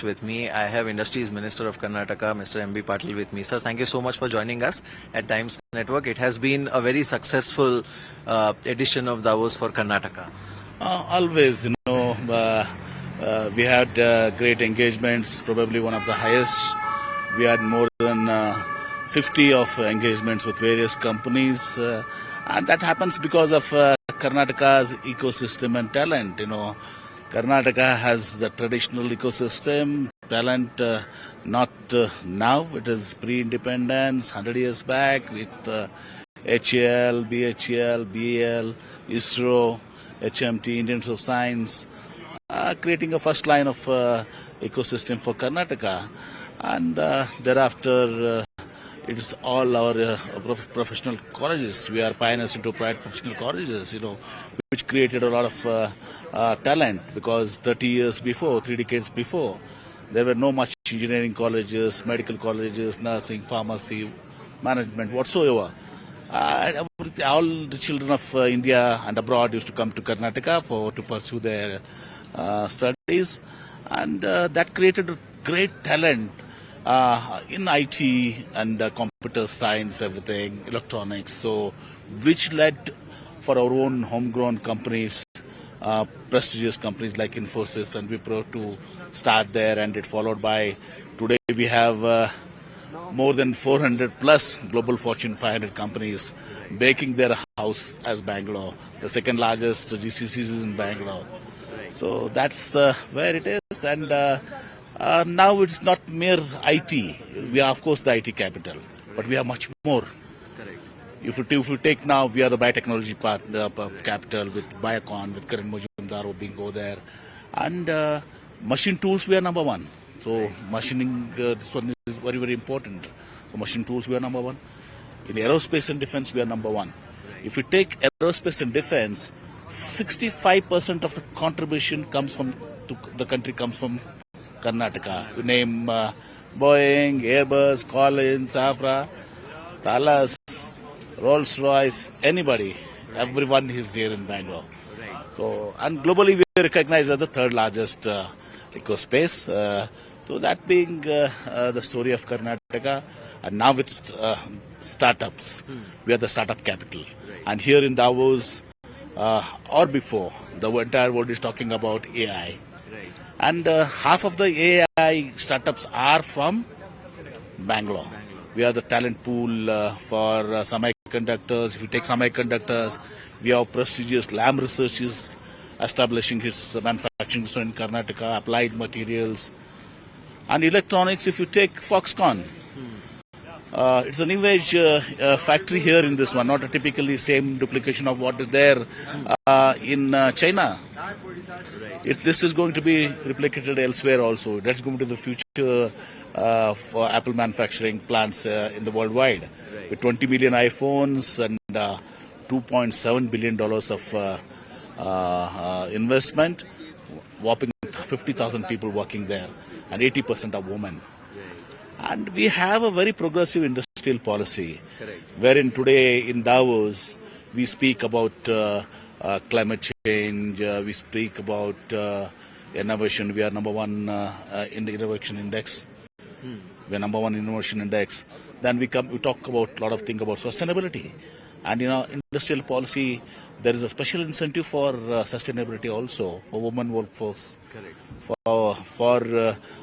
with me. I have Industries Minister of Karnataka, Mr. M.B. Patil with me. Sir, thank you so much for joining us at Times Network. It has been a very successful edition of Davos for Karnataka. Always, we had great engagements, probably one of the highest. We had more than 50 of engagements with various companies, and that happens because of Karnataka's ecosystem and talent. Karnataka has the traditional ecosystem, talent, not now, it is pre-independence, 100 years back with HAL, BHEL, BEL, ISRO, HMT, Indian Institute of Science, creating a first line of ecosystem for Karnataka. And thereafter, it's all our professional colleges. We are pioneers into private professional colleges, which created a lot of talent, because 30 years before, 3 decades before, there were no much engineering colleges, medical colleges, nursing, pharmacy, management, whatsoever. All the children of India and abroad used to come to Karnataka to pursue their studies, and that created a great talent in IT and computer science, everything, electronics, so which led for our own homegrown companies, prestigious companies like Infosys and Wipro to start there, and it followed by, today we have more than 400 plus global Fortune 500 companies making their house as Bangalore. The second largest GCCs is in Bangalore. So that's where it is, and now it's not mere IT. We are, of course, the IT capital, but we are much more. Correct. If you take now, we are the biotechnology capital with Biocon, with Karan Majumdar being go there, and machine tools we are number one. So machining, this one is very, very important. So machine tools we are number one. In aerospace and defense we are number one. If you take aerospace and defense, 65% of the contribution comes from the country comes from Karnataka. You name Boeing, Airbus, Collins, Safra, Thales, Rolls-Royce, anybody, everyone is there in Bangalore. So, and globally we are recognized as the third largest ecospace. So that being the story of Karnataka, and now with startups, we are the startup capital. And here in Davos, or before, the entire world is talking about AI. And half of the AI startups are from Bangalore. We are the talent pool for semiconductors. If you take semiconductors, we have prestigious Lam Research is establishing his manufacturing in Karnataka, applied materials. And electronics, if you take Foxconn, it's an image factory here in this one, not a typically same duplication of what is there in China. This is going to be replicated elsewhere also. That's going to be the future for Apple manufacturing plants in the worldwide, with 20 million iPhones and $2.7 billion of investment, whopping 50,000 people working there, and 80% are women. And we have a very progressive industrial policy, wherein today in Davos we speak about climate change, we speak about innovation. We are number one in the innovation index. We are number one in innovation index. Then we talk about a lot of things about sustainability. And industrial policy, there is a special incentive for sustainability also, for women workforce, for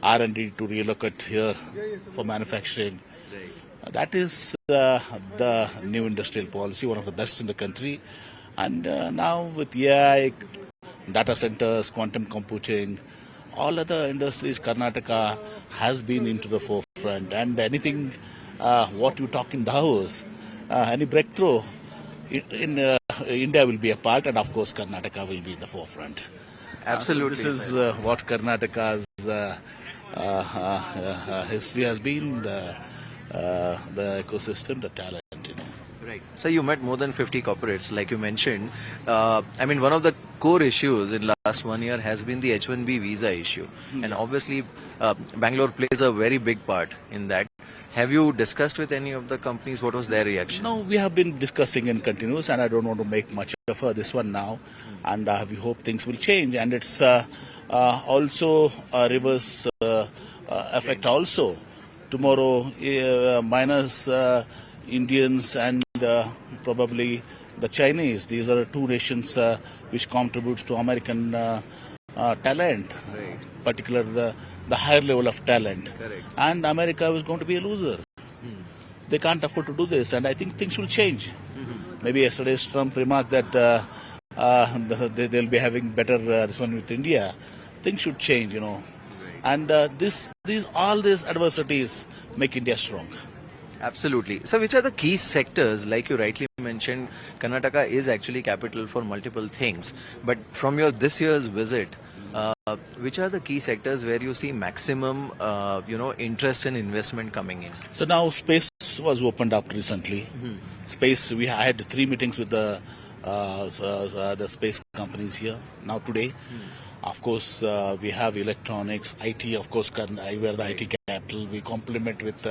R&D to relocate here for manufacturing. That is the new industrial policy, one of the best in the country. And now with AI, data centers, quantum computing, all other industries, Karnataka has been into the forefront. And anything, what you talk in Davos, any breakthrough in India will be a part, and of course Karnataka will be in the forefront. Absolutely. So this is what Karnataka's history has been, the ecosystem, the talent. Right. So you met more than 50 corporates, like you mentioned. One of the core issues in last 1 year has been the H-1B visa issue. And obviously, Bangalore plays a very big part in that. Have you discussed with any of the companies? What was their reaction? No, we have been discussing in continuous, and I don't want to make much of this one now. And we hope things will change. And it's also a reverse effect also. Tomorrow, minus Indians and probably the Chinese. These are two nations which contributes to American talent, Right. particularly the higher level of talent. Correct. And America is going to be a loser. They can't afford to do this, and I think things will change. Maybe yesterday's Trump remarked that they'll be having better this one with India. Things should change, And all these adversities make India strong. Absolutely. So which are the key sectors? Like you rightly mentioned, Karnataka is actually capital for multiple things. But from your this year's visit, which are the key sectors where you see maximum, interest and investment coming in? So now space was opened up recently. Space, I had 3 meetings with the space companies here now today. Of course, we have electronics, IT, of course, we are the IT capital. We complement with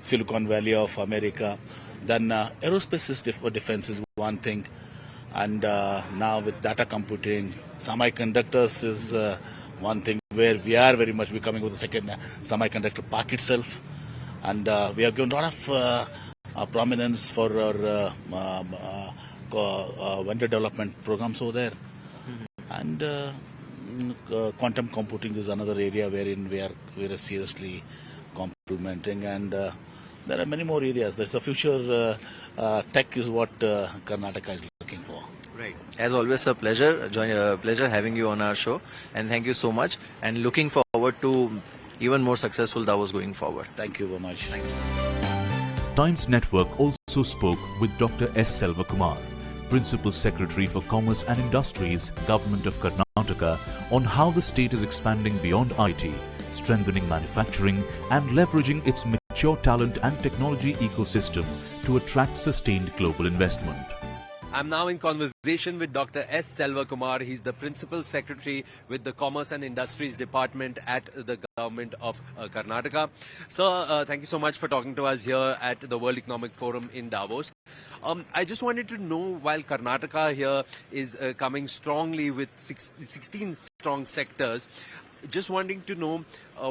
Silicon Valley of America. Then aerospace is defense is one thing. And now with data computing, semiconductors is one thing where we are very much becoming with the second semiconductor park itself. And we have given a lot of prominence for our vendor development programs over there. And quantum computing is another area wherein we are seriously complementing, and there are many more areas. There's the future tech is what Karnataka is looking for. Right. As always, a pleasure. Pleasure having you on our show, and thank you so much. And looking forward to even more successful Davos going forward. Thank you very much. Thank you. Times Network also spoke with Dr. S. Selvakumar, Principal Secretary for Commerce and Industries, Government of Karnataka, on how the state is expanding beyond IT, strengthening manufacturing and leveraging its mature talent and technology ecosystem to attract sustained global investment. I'm now in conversation with Dr. S. Selvakumar. He's the Principal Secretary with the Commerce and Industries Department at the Government of Karnataka. Sir, thank you so much for talking to us here at the World Economic Forum in Davos. I just wanted to know, while Karnataka here is coming strongly with 16 strong sectors, just wanting to know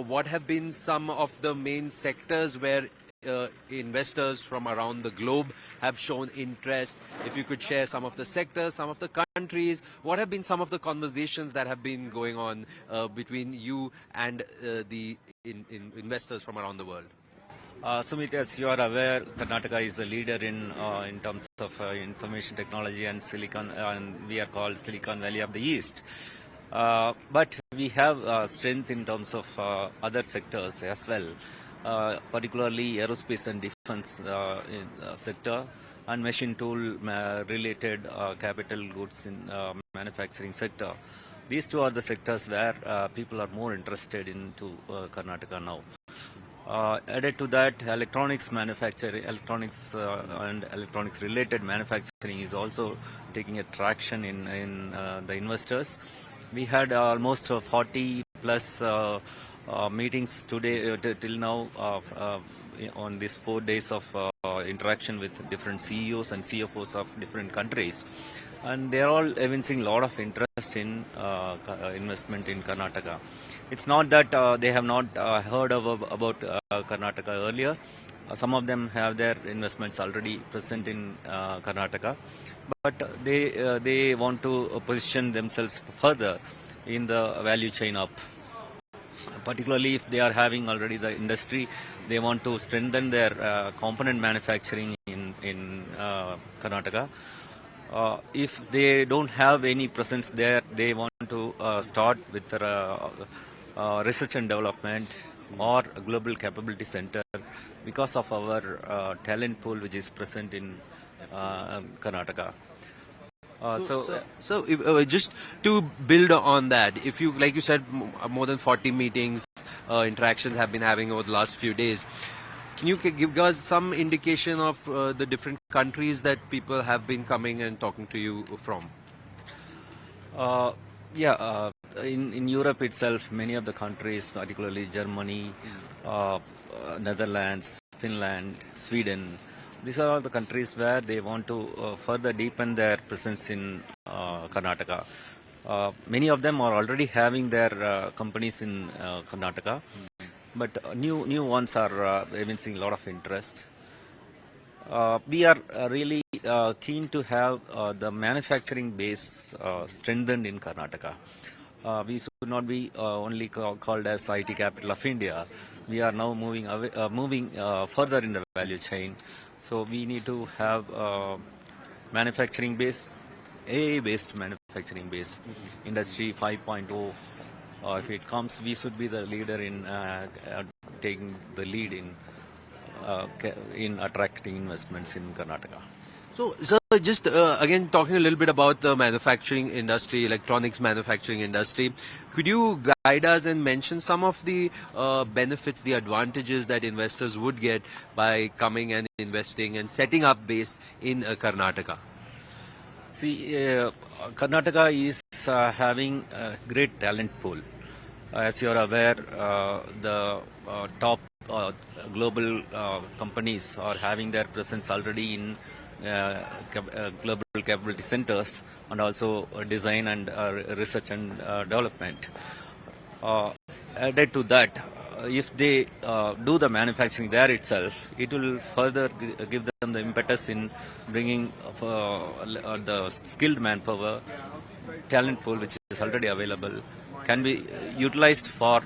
what have been some of the main sectors where investors from around the globe have shown interest. If you could share some of the sectors, some of the countries, what have been some of the conversations that have been going on between you and the investors from around the world? Sumit, as you are aware, Karnataka is a leader in terms of information technology and silicon, and we are called Silicon Valley of the East. But we have strength in terms of other sectors as well. Particularly aerospace and defense sector and machine tool related capital goods in manufacturing sector. These two are the sectors where people are more interested into Karnataka now. Added to that, electronics manufacturing, electronics and electronics related manufacturing is also taking a traction in the investors. We had almost 40 plus meetings today till now on these 4 days of interaction with different CEOs and CFOs of different countries, and they are all evincing a lot of interest in investment in Karnataka. It's not that they have not heard about Karnataka earlier. Some of them have their investments already present in Karnataka, but they want to position themselves further in the value chain up. Particularly if they are having already the industry, they want to strengthen their component manufacturing in Karnataka. If they don't have any presence there, they want to start with research and development or a global capability center because of our talent pool which is present in Karnataka. So if, just to build on that, if you, like you said, more than 40 meetings, interactions have been having over the last few days. Can you give us some indication of the different countries that people have been coming and talking to you from? In Europe itself, many of the countries, particularly Germany, Netherlands, Finland, Sweden, these are all the countries where they want to further deepen their presence in Karnataka. Many of them are already having their companies in Karnataka, but new ones are evincing a lot of interest. We are really keen to have the manufacturing base strengthened in Karnataka. We should not be only called as IT capital of India. We are now moving further in the value chain. So we need to have manufacturing base, AI-based manufacturing base, Industry 5.0. If it comes, we should be the leader in taking the lead in attracting investments in Karnataka. So, sir, just again talking a little bit about the manufacturing industry, electronics manufacturing industry, could you guide us and mention some of the benefits, the advantages that investors would get by coming and investing and setting up base in Karnataka? See, Karnataka is having a great talent pool. As you are aware, the top global companies are having their presence already in global capability centers and also design and research and development. Added to that, if they do the manufacturing there itself, it will further give them the impetus in bringing the skilled manpower, talent pool which is already available, can be utilized for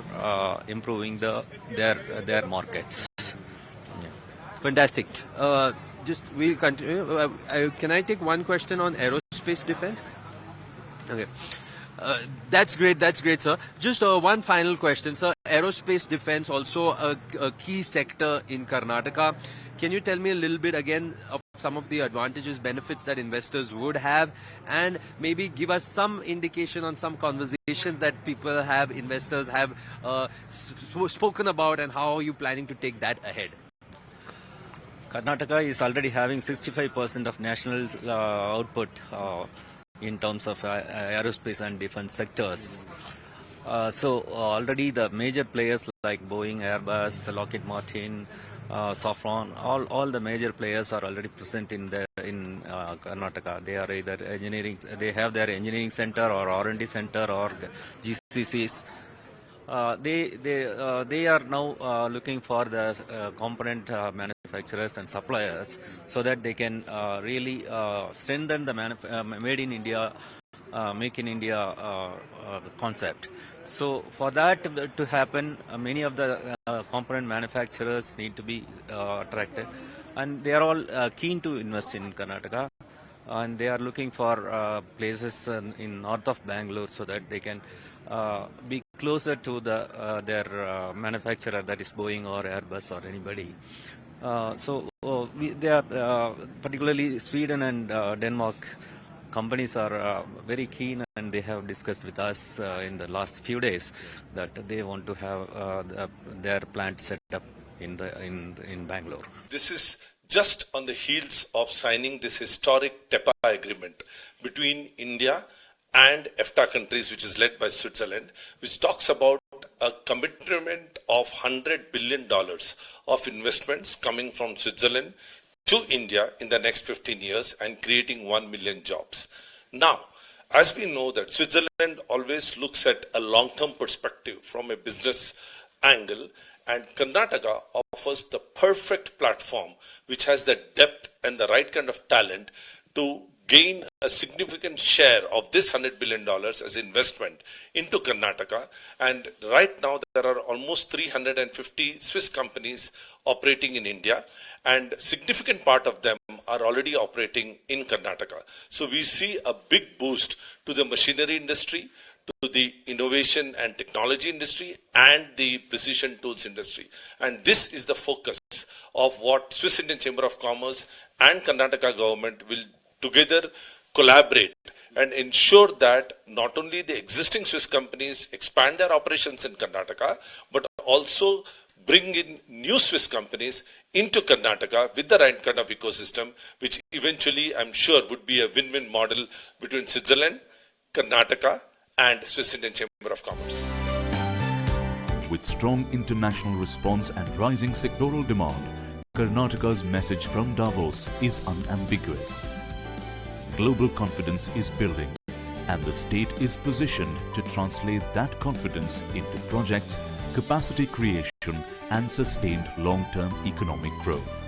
improving their markets. Yeah. Fantastic. Just we'll continue. Can I take one question on aerospace defense? Okay. That's great, sir. Just one final question, sir. Aerospace defense also a key sector in Karnataka. Can you tell me a little bit again of some of the advantages, benefits that investors would have, and maybe give us some indication on some conversations that people have, investors have spoken about, and how are you planning to take that ahead? Karnataka is already having 65% of national output in terms of aerospace and defense sectors. So already the major players like Boeing, Airbus, Lockheed Martin, Safran, all the major players are already present in Karnataka. They are either engineering, they have their engineering center or R&D center or GCCs. They are now looking for the component manufacturers and suppliers so that they can really strengthen the made in India, make in India concept. So for that to happen, many of the component manufacturers need to be attracted, and they are all keen to invest in Karnataka, and they are looking for places in north of Bangalore so that they can be closer to their manufacturer, that is Boeing or Airbus or anybody. They are particularly Sweden and Denmark companies are very keen, and they have discussed with us in the last few days that they want to have their plant set up in Bangalore. This is just on the heels of signing this historic TEPA agreement between India and EFTA countries, which is led by Switzerland, which talks about a commitment of $100 billion of investments coming from Switzerland to India in the next 15 years and creating 1 million jobs. Now, as we know that Switzerland always looks at a long-term perspective from a business angle, and Karnataka offers the perfect platform which has the depth and the right kind of talent to gain a significant share of this $100 billion as investment into Karnataka. And right now there are almost 350 Swiss companies operating in India, and significant part of them are already operating in Karnataka. So we see a big boost to the machinery industry, to the innovation and technology industry, and the precision tools industry. And this is the focus of what Swiss Indian Chamber of Commerce and Karnataka government will together collaborate and ensure that not only the existing Swiss companies expand their operations in Karnataka, but also bring in new Swiss companies into Karnataka with the right kind of ecosystem, which eventually I'm sure would be a win-win model between Switzerland, Karnataka, and Swiss Indian Chamber of Commerce. With strong international response and rising sectoral demand, Karnataka's message from Davos is unambiguous. Global confidence is building. and the state is positioned to translate that confidence into projects, capacity creation and sustained long-term economic growth.